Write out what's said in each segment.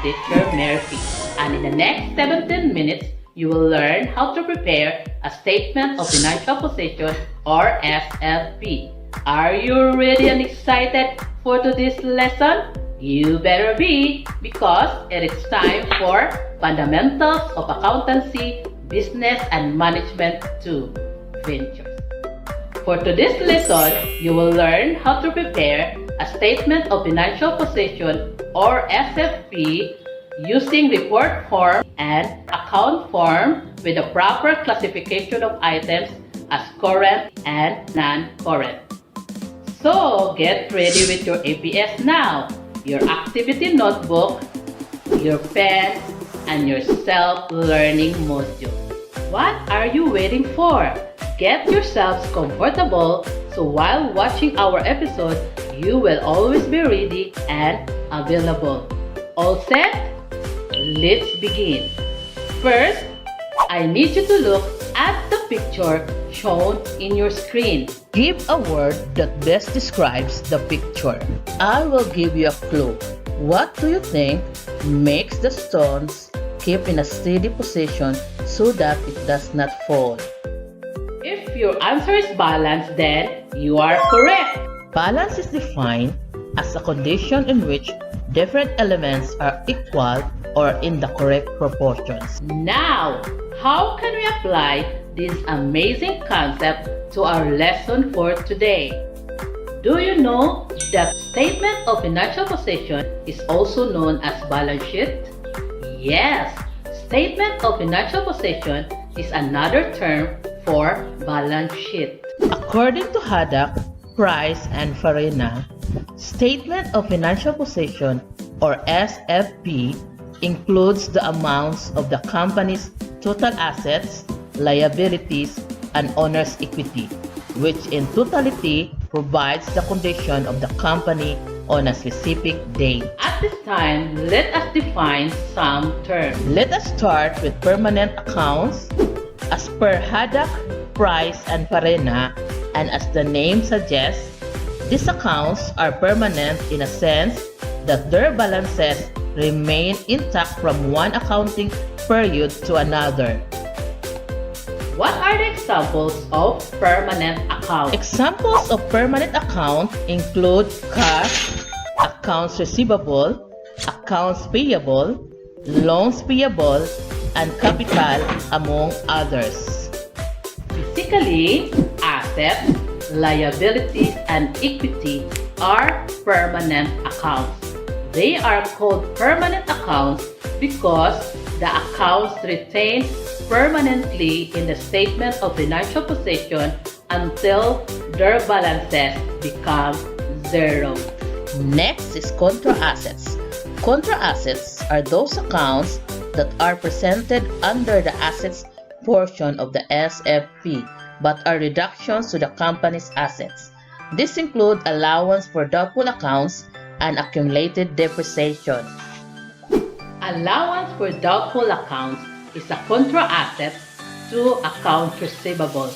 teacher Murphy, and in the next 17 minutes, you will learn how to prepare a statement of financial position or SFP. Are you ready and excited for today's lesson? You better be, because it is time for Fundamentals of Accountancy, Business and Management 2 Ventures. For today's lesson, you will learn how to prepare a statement of financial position or SFP using report form and account form with the proper classification of items as current and non-current. So, get ready with your APS now, your activity notebook, your pen, and your self-learning module. What are you waiting for? Get yourselves comfortable so while watching our episode, you will always be ready and available. All set? Let's begin. First, I need you to look at the picture shown in your screen. Give a word that best describes the picture. I will give you a clue. What do you think makes the stones keep in a steady position so that it does not fall? If your answer is balance, then you are correct. Balance is defined as a condition in which different elements are equal or in the correct proportions. Now, how can we apply this amazing concept to our lesson for today? Do you know that statement of financial position is also known as balance sheet? Yes, statement of financial position is another term for balance sheet. According to Haddock, Price, and Farina, statement of financial position or SFP includes the amounts of the company's total assets, liabilities, and owner's equity, which in totality provides the condition of the company on a specific date. At this time, let us define some terms. Let us start with permanent accounts. As per Haddock, Price, and Farina, and as the name suggests, these accounts are permanent in a sense that their balances remain intact from one accounting period to another. What are the examples of permanent accounts? Examples of permanent account include cash, accounts receivable, accounts payable, loans payable, and capital, among others. Basically, assets, liabilities, and equity are permanent accounts. They are called permanent accounts because the accounts retain permanently in the statement of financial position until their balances become zero. Next is contra assets. Contra assets are those accounts that are presented under the assets portion of the SFP but are reductions to the company's assets. These include allowance for doubtful accounts and accumulated depreciation. Allowance for doubtful accounts is a contra asset to accounts receivable.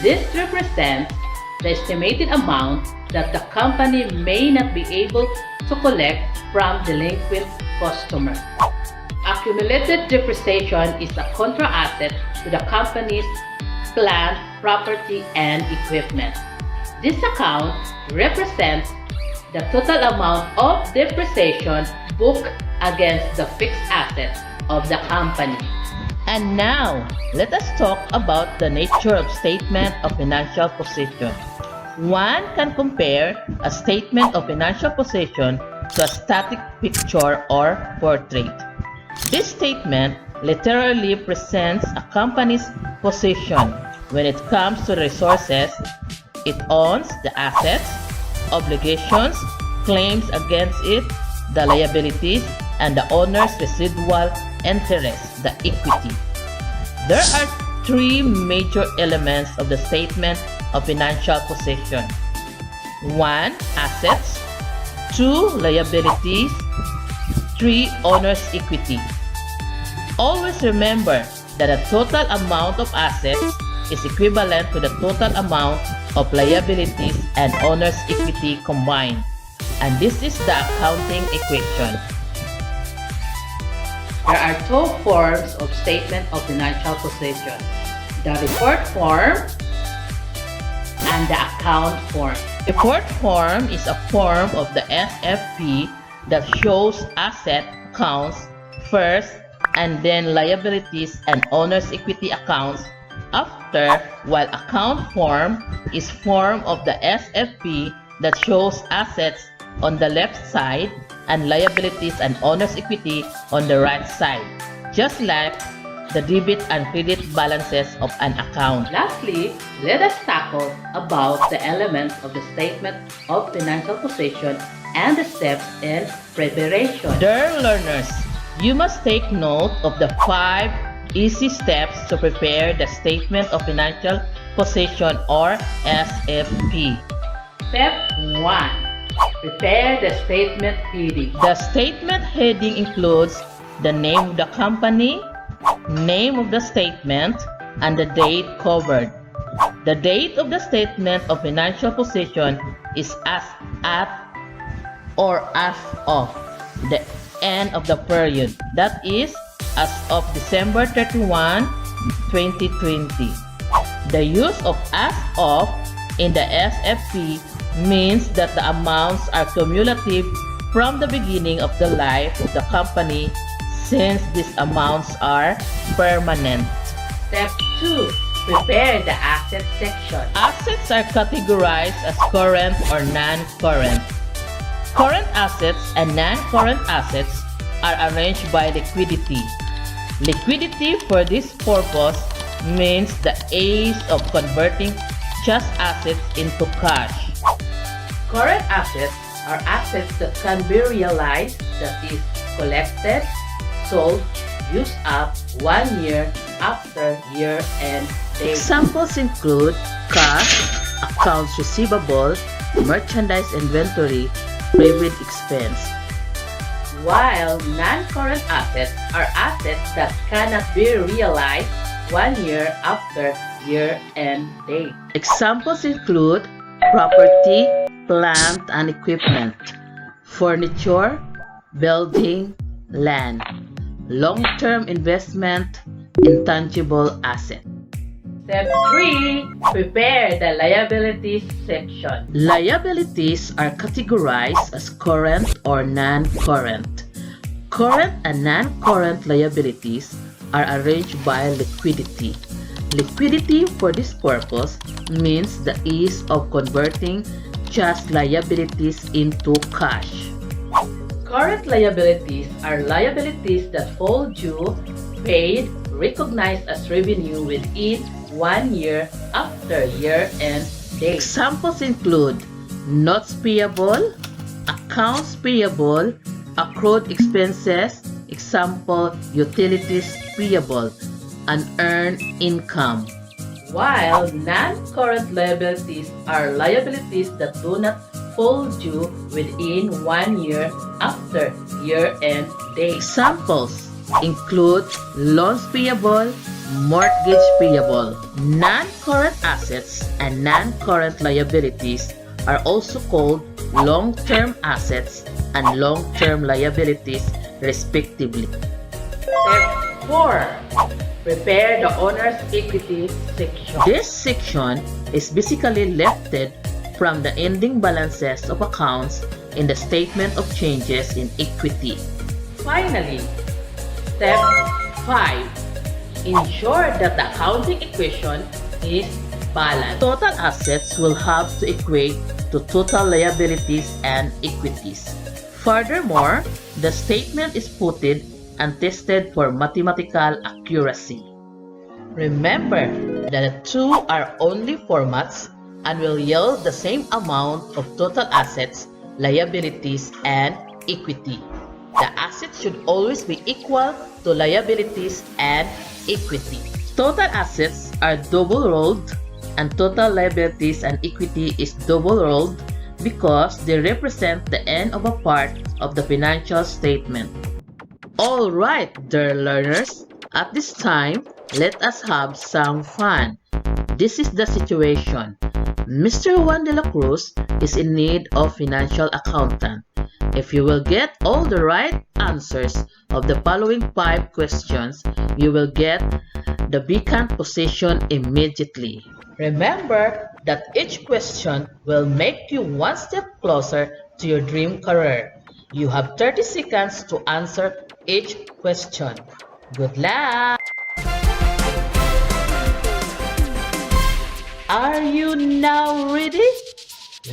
This represents the estimated amount that the company may not be able to collect from delinquent customers. Accumulated depreciation is a contra asset to the company's plant, property, and equipment. This account represents the total amount of depreciation booked against the fixed assets of the company. And now, let us talk about the nature of statement of financial position. One can compare a statement of financial position to a static picture or portrait. This statement literally presents a company's position when it comes to resources. It owns the assets, obligations, claims against it, the liabilities, and the owner's residual interest, the equity. There are three major elements of the statement of financial position. 1. Assets. 2. Liabilities. 3. Owner's equity. Always remember that the total amount of assets is equivalent to the total amount of liabilities and owner's equity combined. And this is the accounting equation. There are two forms of statement of financial position: the report form and the account form. Report form is a form of the SFP that shows asset accounts first and then liabilities and owner's equity accounts after, while account form is form of the SFP that shows assets on the left side and liabilities and owner's equity on the right side, just like the debit and credit balances of an account. Lastly, let us tackle about the elements of the statement of financial position and the steps in preparation. Dear learners, you must take note of the 5 easy steps to prepare the Statement of Financial Position or SFP. Step 1. Prepare the statement heading. The statement heading includes the name of the company, name of the statement, and the date covered. The date of the Statement of Financial Position is as at or as of the end of the period, that is, as of December 31, 2020. The use of as of in the SFP means that the amounts are cumulative from the beginning of the life of the company, since these amounts are permanent. Step 2. Prepare the asset section. Assets are categorized as current or non-current. Current assets and non-current assets are arranged by liquidity. Liquidity for this purpose means the ease of converting just assets into cash. Current assets are assets that can be realized, that is, collected, sold, used up 1 year after year-end date. Examples include cash, accounts receivable, merchandise inventory, prepaid expense. While non-current assets are assets that cannot be realized 1 year after year-end date. Examples include property, plant and equipment, furniture, building, land, long-term investment, intangible asset. Step 3. Prepare the liabilities section. Liabilities are categorized as current or non-current. Current and non-current liabilities are arranged by liquidity. Liquidity for this purpose means the ease of converting just liabilities into cash. Current liabilities are liabilities that fall due, paid, recognized as revenue within 1 year after year-end date. Examples include notes payable, accounts payable, accrued expenses, example, utilities payable, unearned income. While non-current liabilities are liabilities that do not fall due within 1 year after year-end date. Examples include loans payable, mortgage payable. Non-current assets and non-current liabilities are also called long-term assets and long-term liabilities, respectively. Step 4. Prepare the owner's equity section. This section is basically lifted from the ending balances of accounts in the statement of changes in equity. Finally, step 5. Ensure that the accounting equation is balanced. Total assets will have to equate to total liabilities and equities. Furthermore, the statement is putted and tested for mathematical accuracy. Remember that the two are only formats and will yield the same amount of total assets, liabilities, and equity. The assets should always be equal to liabilities and equity. Total assets are double-rolled and total liabilities and equity is double-rolled because they represent the end of a part of the financial statement. Alright, dear learners, at this time, let us have some fun. This is the situation. Mr. Juan de la Cruz is in need of financial accountant. If you will get all the right answers of the following 5 questions, you will get the vacant position immediately. Remember that each question will make you one step closer to your dream career. You have 30 seconds to answer each question. Good luck! Are you now ready?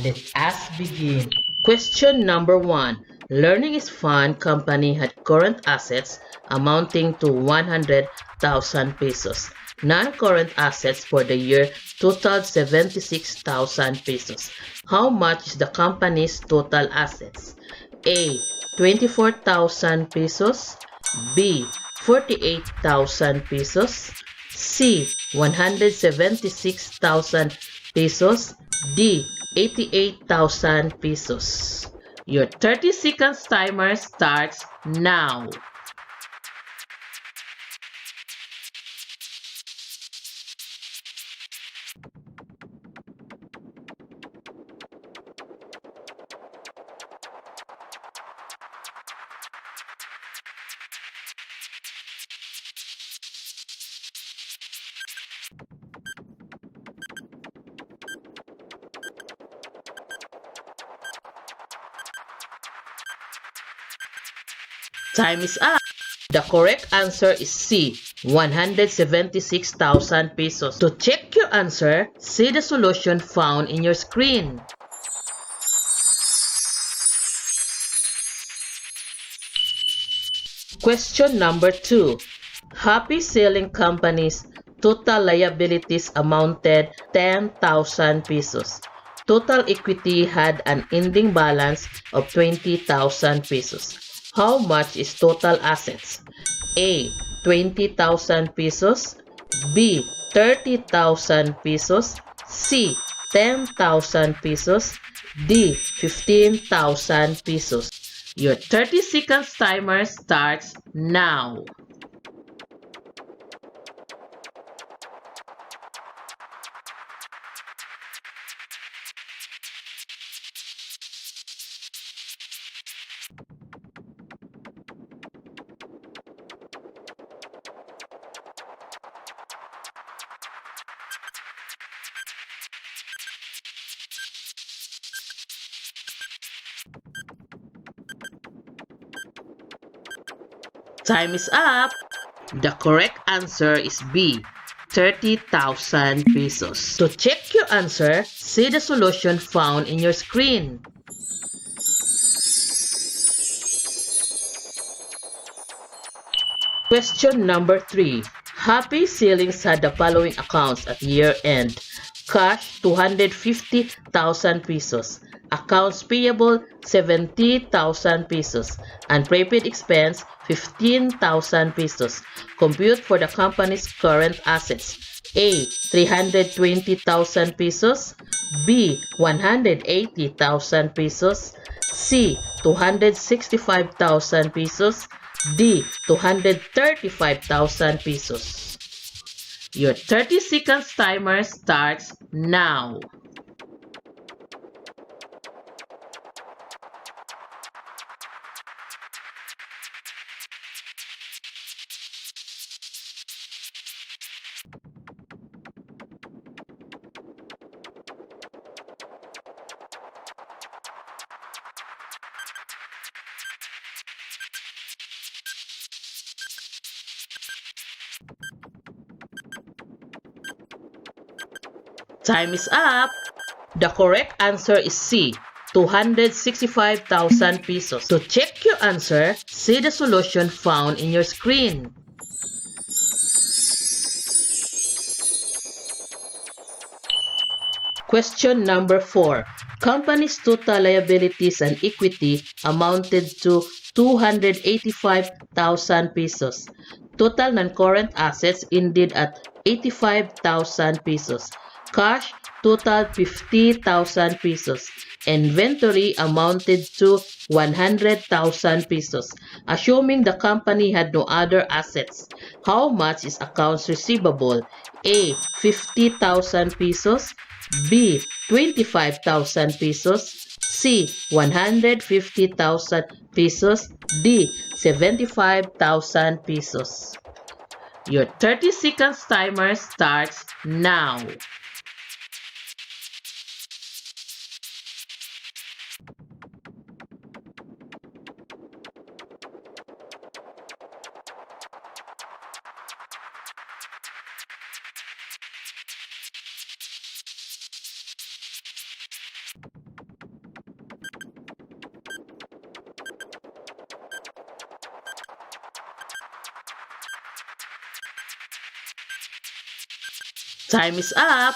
Let us begin. Question number 1. Learning is Fun company had current assets amounting to 100,000 pesos. Non-current assets for the year totaled 76,000 pesos. How much is the company's total assets? A. 24,000 pesos. B. 48,000 pesos. C. 176,000 pesos. D. 88,000 pesos. Your 30 seconds timer starts now. Time is up. The correct answer is C, 176,000 pesos. To check your answer, see the solution found in your screen. Question number 2. Happy Selling Company's total liabilities amounted 10,000 pesos. Total equity had an ending balance of 20,000 pesos. How much is total assets? A. 20,000 pesos. B. 30,000 pesos. C. 10,000 pesos. D. 15,000 pesos. Your 30 seconds timer starts now. Time is up. The correct answer is B, 30,000 pesos. To check your answer, see the solution found in your screen. Question number 3. Happy Ceilings had the following accounts at year-end. Cash, 250,000 pesos. Accounts payable, 70,000 pesos. And prepaid expense, 15,000 pesos. Compute for the company's current assets. A. 320,000 pesos. B. 180,000 pesos. C. 265,000 pesos. D. 235,000 pesos. Your 30 seconds timer starts now. Time is up. The correct answer is C, 265,000 pesos. To check your answer, see the solution found in your screen. Question number 4. Company's total liabilities and equity amounted to 285,000 pesos. Total non-current assets ended at 85,000 pesos. Cash totaled 50,000 pesos. Inventory amounted to 100,000 pesos. Assuming the company had no other assets, how much is accounts receivable? A. 50,000 pesos. B. 25,000 pesos. C. 150,000 pesos. D. 75,000 pesos. Your 30 seconds timer starts now. Time is up.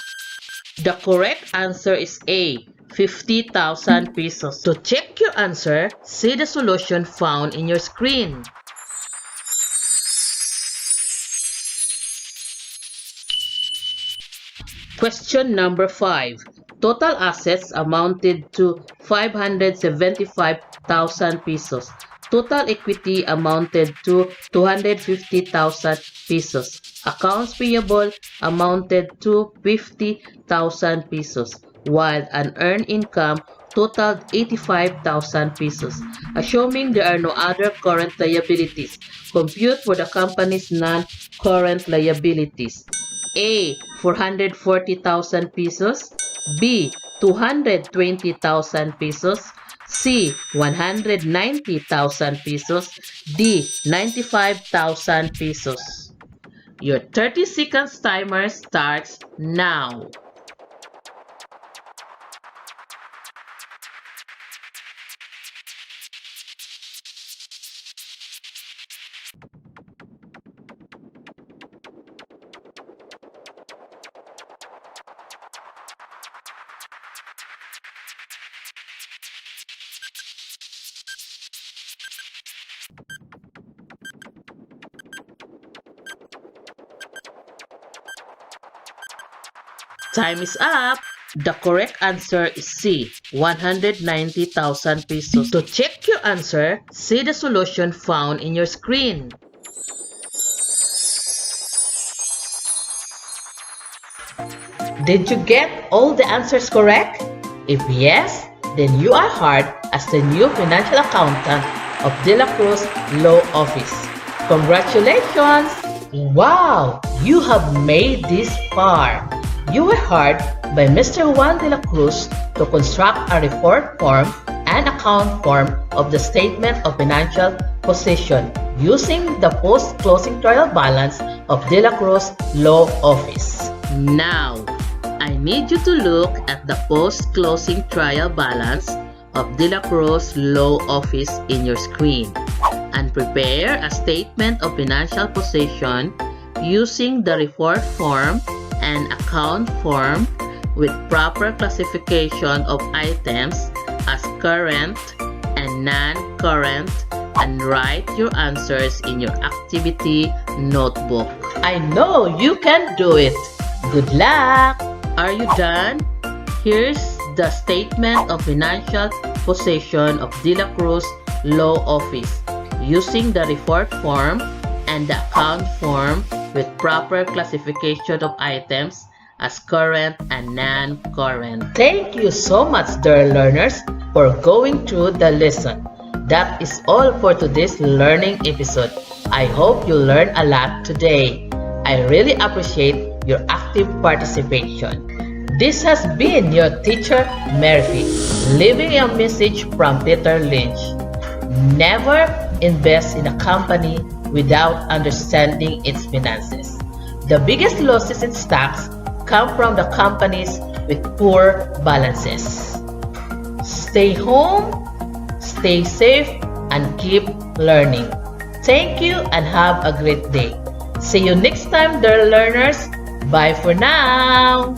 The correct answer is A. 50,000 pesos. To check your answer, see the solution found in your screen. Question number 5. Total assets amounted to 575,000 pesos. Total equity amounted to 250,000 pesos. Accounts payable amounted to 50,000 pesos, while unearned income totaled 85,000 pesos. Assuming there are no other current liabilities, compute for the company's non-current liabilities. A. 440,000 pesos. B. 220,000 pesos. C. 190,000 pesos. D. 95,000 pesos. Your 30 seconds timer starts now. Time is up. The correct answer is C. 190,000 pesos. To check your answer, see the solution found in your screen. Did you get all the answers correct? If yes, then you are hired as the new financial accountant of De La Cruz Law Office. Congratulations! Wow! You have made this far. You were hired by Mr. Juan de la Cruz to construct a report form and account form of the Statement of Financial Position using the post-closing trial balance of De La Cruz Law Office. Now, I need you to look at the post-closing trial balance of De La Cruz Law Office in your screen and prepare a Statement of Financial Position using the report form and account form with proper classification of items as current and non-current, and write your answers in your activity notebook. I know you can do it. Good luck! Are you done? Here's the Statement of Financial Position of De La Cruz Law Office using the report form and the account form with proper classification of items as current and non-current. Thank you so much, dear learners, for going through the lesson. That is all for today's learning episode. I hope you learned a lot today. I really appreciate your active participation. This has been your teacher, Murphy, leaving a message from Peter Lynch. Never invest in a company without understanding its finances. The biggest losses in stocks come from the companies with poor balances. Stay home, stay safe, and keep learning. Thank you and have a great day. See you next time, dear learners. Bye for now.